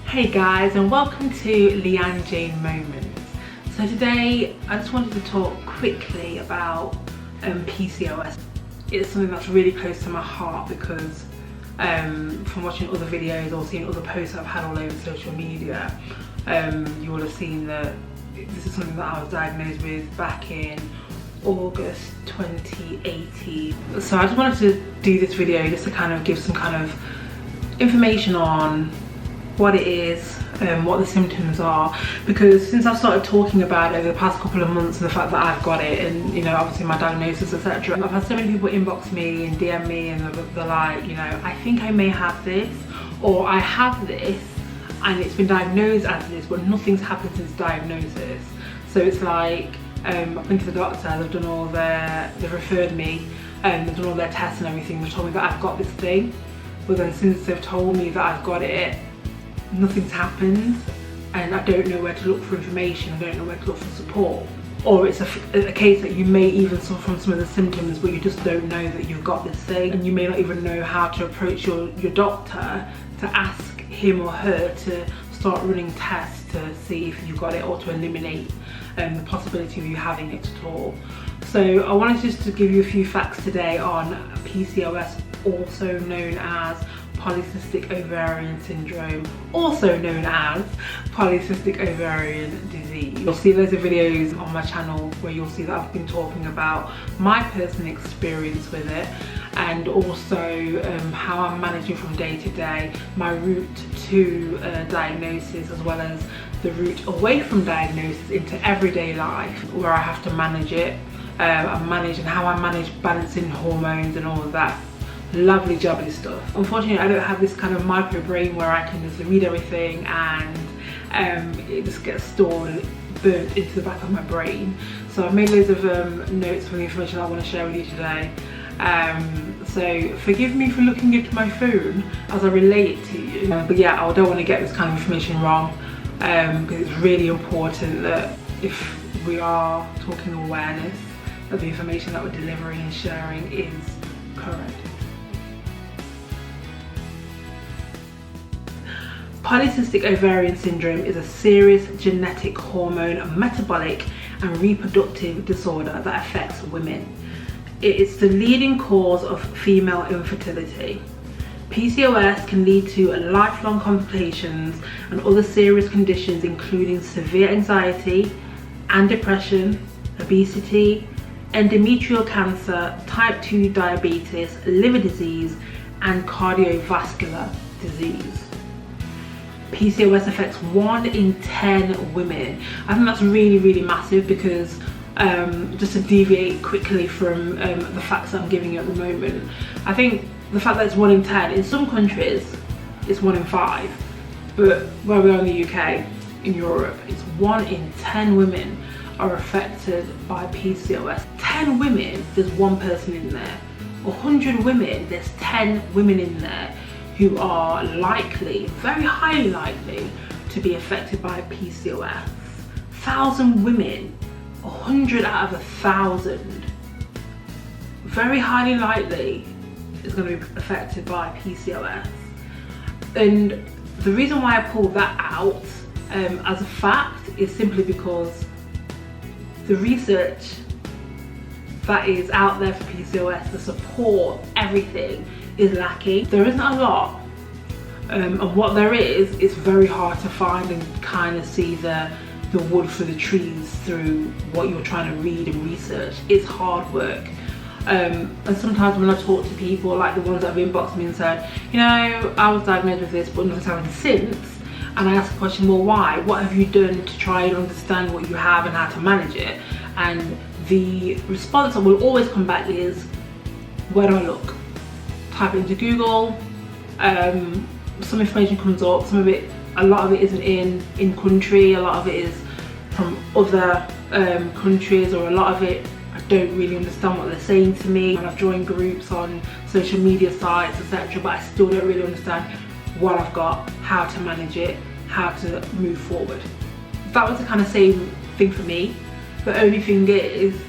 Hey guys, and welcome to Leanne Jane Moments. So today I just wanted to talk quickly about PCOS. It's something that's really close to my heart because from watching other videos or seeing other posts I've had all over social media, you will have seen that this is something that I was diagnosed with back in August 2018. So I just wanted to do this video just to kind of give some kind of information on what it is, what the symptoms are, because since I've started talking about it over the past couple of months and the fact that I've got it and, you know, obviously my diagnosis, etc. I've had so many people inbox me and DM me and they're like, you know, I think I may have this, or I have this and it's been diagnosed as this, but nothing's happened since diagnosis. So it's like, I've been to the doctor, they've referred me, they've done all their tests and everything, they've told me that I've got this thing, but then since they've told me that I've got it, nothing's happened and I don't know where to look for information, I don't know where to look for support. Or it's a case that you may even suffer from some of the symptoms but you just don't know that you've got this thing, and you may not even know how to approach your doctor to ask him or her to start running tests to see if you've got it or to eliminate the possibility of you having it at all. So I wanted just to give you a few facts today on PCOS, also known as polycystic ovarian syndrome, also known as polycystic ovarian disease. You'll see loads of videos on my channel where you'll see that I've been talking about my personal experience with it, and also how I'm managing from day to day, my route to diagnosis, as well as the route away from diagnosis into everyday life where I have to manage it, and how I manage balancing hormones and all of that lovely jubbly stuff. Unfortunately, I don't have this kind of micro brain where I can just read everything and it just gets stored and burnt into the back of my brain. So I've made loads of notes for the information I want to share with you today. So forgive me for looking into my phone as I relate it to you. But yeah, I don't want to get this kind of information wrong, because it's really important that if we are talking awareness, that the information that we're delivering and sharing is correct. Polycystic ovarian syndrome is a serious genetic hormone, metabolic and reproductive disorder that affects women. It is the leading cause of female infertility. PCOS can lead to lifelong complications and other serious conditions including severe anxiety and depression, obesity, endometrial cancer, type 2 diabetes, liver disease and cardiovascular disease. PCOS affects 1 in 10 women. I think that's really massive, because just to deviate quickly from the facts that I'm giving you at the moment, I think the fact that it's 1 in 10, in some countries it's 1 in 5, but where we are in the UK, in Europe, it's 1 in 10 women are affected by PCOS. 10 women, there's 1 person in there. 100 women, there's 10 women in there who are likely, very highly likely, to be affected by PCOS. 1,000 women, 100 out of 1,000, very highly likely is going to be affected by PCOS. And the reason why I pulled that out as a fact is simply because the research that is out there for PCOS, the support, everything, is lacking. There isn't a lot, and what there is, it's very hard to find and kind of see the wood for the trees through what you're trying to read and research. It's hard work, and sometimes when I talk to people like the ones that have inboxed me and said, you know, I was diagnosed with this but nothing's happened since, and I ask the question, well, why? What have you done to try and understand what you have and how to manage it? And the response that will always come back is, where do I look? Type it into Google, some information comes up, some of it, a lot of it isn't in country, a lot of it is from other countries, or a lot of it I don't really understand what they're saying to me. And I've joined groups on social media sites, etc., but I still don't really understand what I've got, how to manage it, how to move forward. That was the kind of same thing for me. The only thing is,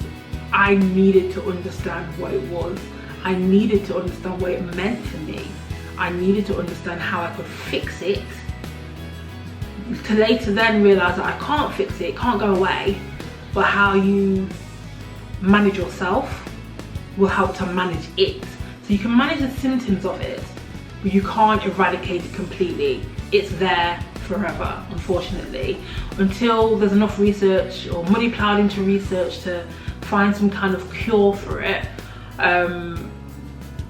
I needed to understand what it was. I needed to understand what it meant for me. I needed to understand how I could fix it to later then realise that I can't fix it, it can't go away, but how you manage yourself will help to manage it. So you can manage the symptoms of it, but you can't eradicate it completely. It's there forever, unfortunately, until there's enough research or money ploughed into research to find some kind of cure for it.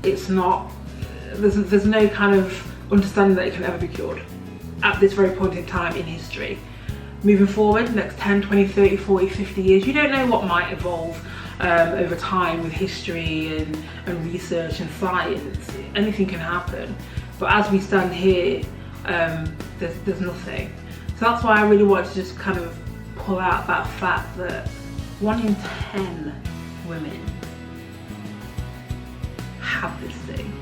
It's not, there's no kind of understanding that it can ever be cured at this very point in time in history. Moving forward, next 10, 20, 30, 40, 50 years, you don't know what might evolve over time with history and research and science. Anything can happen. But as we stand here, there's nothing. So that's why I really wanted to just kind of pull out that fact that 1 in 10 women have this thing.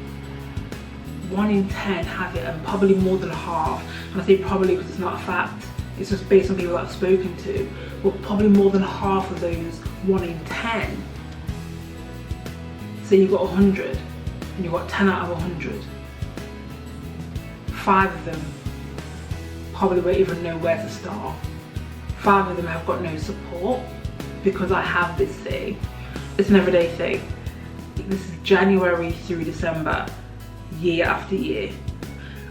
1 in 10 have it, and probably more than half. And I say probably because it's not a fact, it's just based on people that I've spoken to, but probably more than half of those 1 in 10. So you've got 100 and you've got 10 out of 100. 5 of them probably won't even know where to start. 5 of them have got no support because I have this thing. It's an everyday thing. This is January through December, year after year.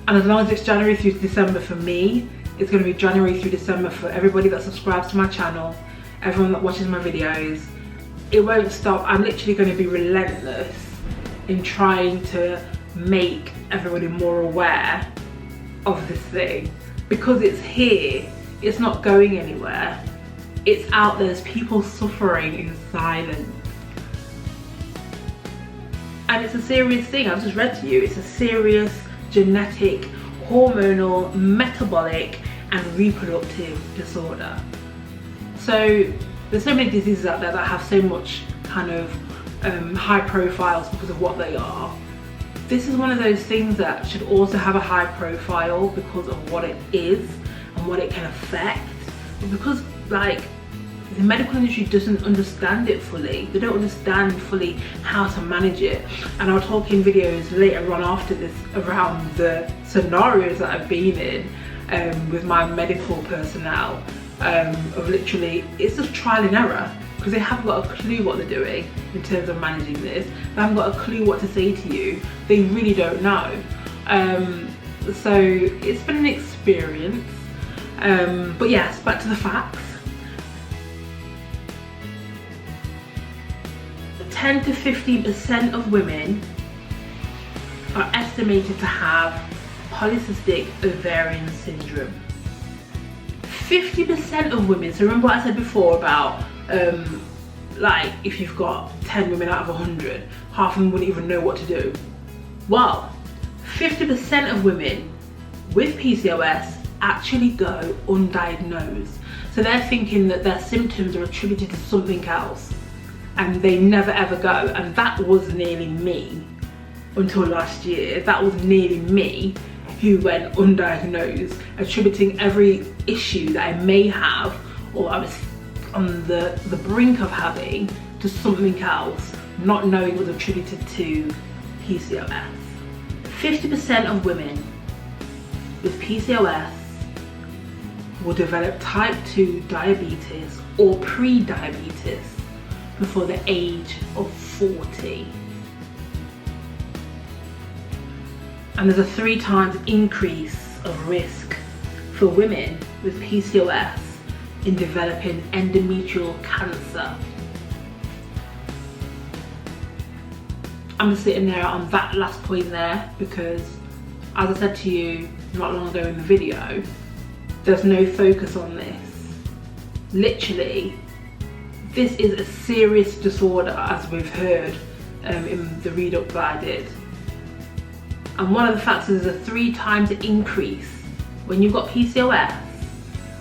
And as long as it's January through December for me, it's going to be January through December for everybody that subscribes to my channel, everyone that watches my videos. It won't stop. I'm literally going to be relentless in trying to make everybody more aware of this thing, because it's here, it's not going anywhere, it's out there. There's people suffering in silence, and it's a serious thing. I've just read to you, it's a serious genetic, hormonal, metabolic and reproductive disorder. So there's so many diseases out there that have so much kind of high profiles because of what they are. This is one of those things that should also have a high profile because of what it is and what it can affect. But because like the medical industry doesn't understand it fully, they don't understand fully how to manage it. And I'll talk in videos later on after this around the scenarios that I've been in with my medical personnel, of literally, it's just trial and error, because they haven't got a clue what they're doing in terms of managing this. They haven't got a clue what to say to you. They really don't know. So it's been an experience. But yes, back to the facts. 10 to 15% of women are estimated to have polycystic ovarian syndrome. 50% of women, so remember what I said before about like if you've got 10 women out of 100, half of them wouldn't even know what to do. Well, 50% of women with PCOS actually go undiagnosed. So they're thinking that their symptoms are attributed to something else, and they never ever go. And that was nearly me until last year. That was nearly me who went undiagnosed, attributing every issue that I may have or I was on the brink of having to something else, not knowing it was attributed to PCOS. 50% of women with PCOS will develop type 2 diabetes or pre-diabetes before the age of 40. And there's a 3 times increase of risk for women with PCOS in developing endometrial cancer. I'm just sitting there on that last point there because, as I said to you not long ago in the video, there's no focus on this. Literally, this is a serious disorder, as we've heard in the read-up that I did. And one of the factors is a 3 times increase. When you've got PCOS,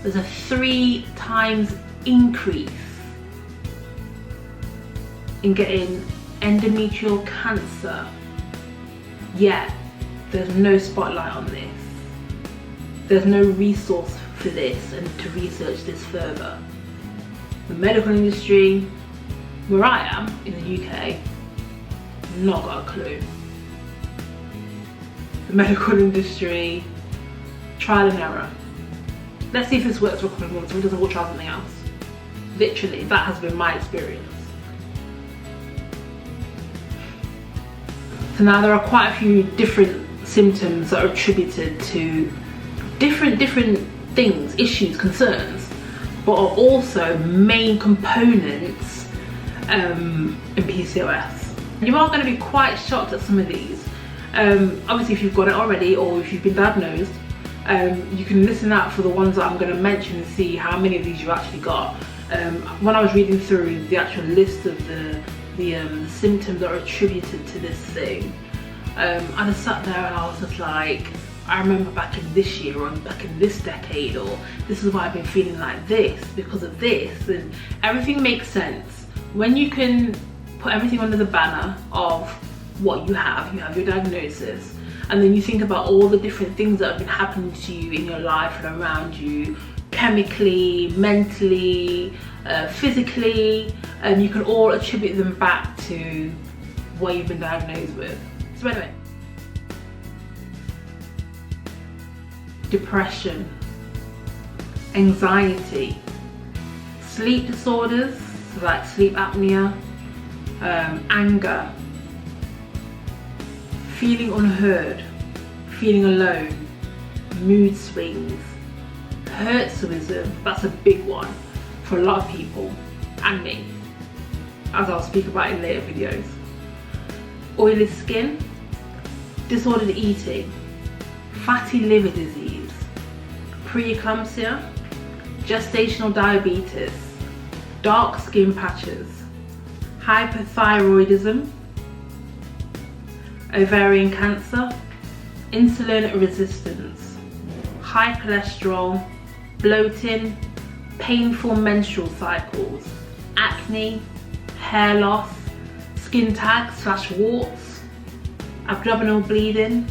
there's a 3 times increase in getting endometrial cancer. Yet, there's no spotlight on this. There's no resource for this and to research this further. The medical industry, where I am in the UK, not got a clue. The medical industry, trial and error. let's see if this works for a couple of months. If it doesn't, we'll try something else. Literally, that has been my experience. So now there are quite a few different symptoms that are attributed to different things, issues, concerns, but are also main components in PCOS. You are going to be quite shocked at some of these. Obviously, if you've got it already or if you've been diagnosed, you can listen out for the ones that I'm going to mention and see how many of these you actually got. When I was reading through the actual list of the symptoms that are attributed to this thing, I just sat there and I was just like, I remember back in this year or back in this decade, or this is why I've been feeling like this because of this, and everything makes sense. When you can put everything under the banner of what you have your diagnosis, and then you think about all the different things that have been happening to you in your life and around you, chemically, mentally, physically, and you can all attribute them back to what you've been diagnosed with. So anyway, depression, anxiety, sleep disorders like sleep apnea, anger, feeling unheard, feeling alone, mood swings, hirsutism, that's a big one for a lot of people, and me, as I'll speak about in later videos. Oily skin, disordered eating, fatty liver disease, preeclampsia, gestational diabetes, dark skin patches, hypothyroidism, ovarian cancer, insulin resistance, high cholesterol, bloating, painful menstrual cycles, acne, hair loss, skin tags / warts, abdominal bleeding,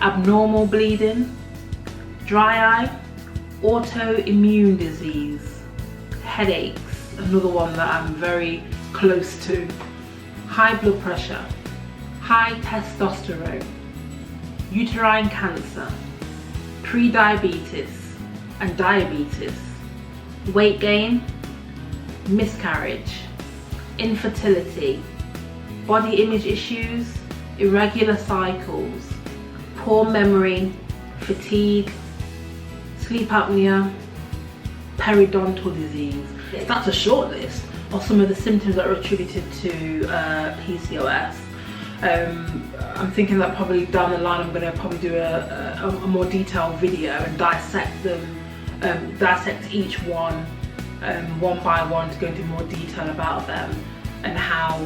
abnormal bleeding, dry eye, autoimmune disease, headaches, another one that I'm very close to, high blood pressure, high testosterone, uterine cancer, pre-diabetes and diabetes, weight gain, miscarriage, infertility, body image issues, irregular cycles, poor memory, fatigue, sleep apnea, periodontal disease. That's a short list of some of the symptoms that are attributed to PCOS. I'm thinking that probably down the line I'm going to probably do a more detailed video and dissect them, dissect each one by one to go into more detail about them and how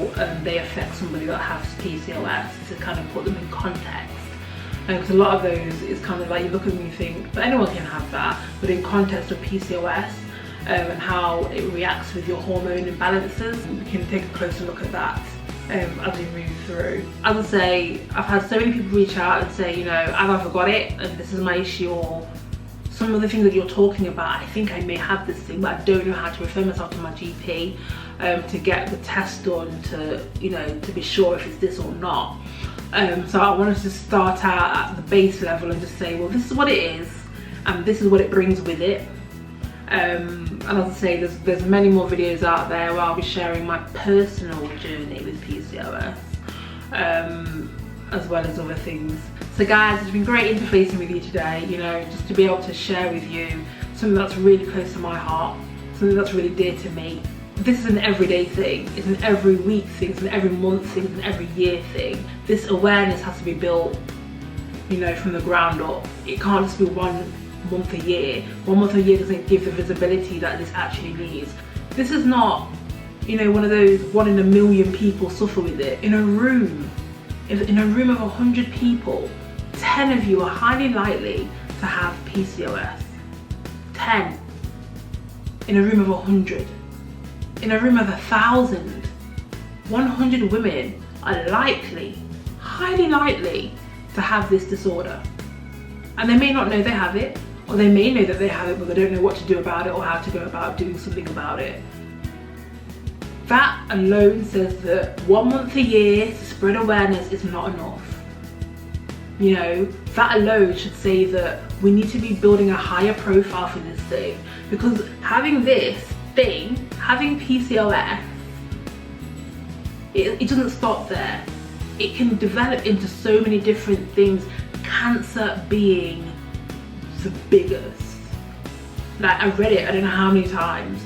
they affect somebody that has PCOS, to kind of put them in context. Because a lot of those is kind of like, you look at them and you think, but anyone can have that, but in context of PCOS and how it reacts with your hormone imbalances, we can take a closer look at that as we move through. As I say, I've had so many people reach out and say, you know, I've either got it and this is my issue, or some of the things that you're talking about, I think I may have this thing, but I don't know how to refer myself to my GP to get the test done to, you know, to be sure if it's this or not. So I wanted to start out at the base level and just say, well, this is what it is and this is what it brings with it. And as I say, there's many more videos out there where I'll be sharing my personal journey with PCOS, as well as other things. So guys, it's been great interfacing with you today, you know, just to be able to share with you something that's really close to my heart, something that's really dear to me. This is an everyday thing, it's an every week thing, it's an every month thing, it's an every year thing. This awareness has to be built, you know, from the ground up. It can't just be 1 month a year. 1 month a year doesn't give the visibility that this actually needs. This is not, you know, one of those 1 in a million people suffer with it. In a room of 100 people, 10 of you are highly likely to have PCOS. 10. In a room of 100. In a room of 1,000, 100 women are likely, highly likely, to have this disorder. And they may not know they have it, or they may know that they have it, but they don't know what to do about it or how to go about doing something about it. That alone says that 1 month a year to spread awareness is not enough. You know, that alone should say that we need to be building a higher profile for this thing, because having this thing, having PCOS, it doesn't stop there. It can develop into so many different things, cancer being the biggest. Like, I read it I don't know how many times.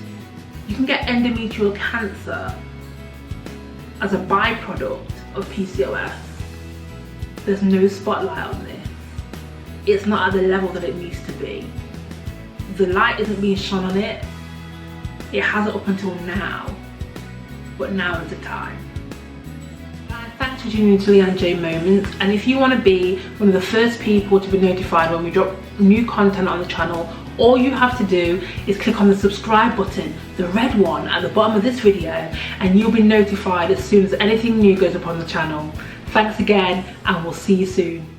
You can get endometrial cancer as a byproduct of PCOS. There's no spotlight on this. It's not at the level that it needs to be. The light isn't being shone on it. It hasn't up until now, but now is the time. Thanks for tuning in to Leanne Jane Moments, and if you want to be one of the first people to be notified when we drop new content on the channel, all you have to do is click on the subscribe button, the red one at the bottom of this video, and you'll be notified as soon as anything new goes up on the channel. Thanks again, and we'll see you soon.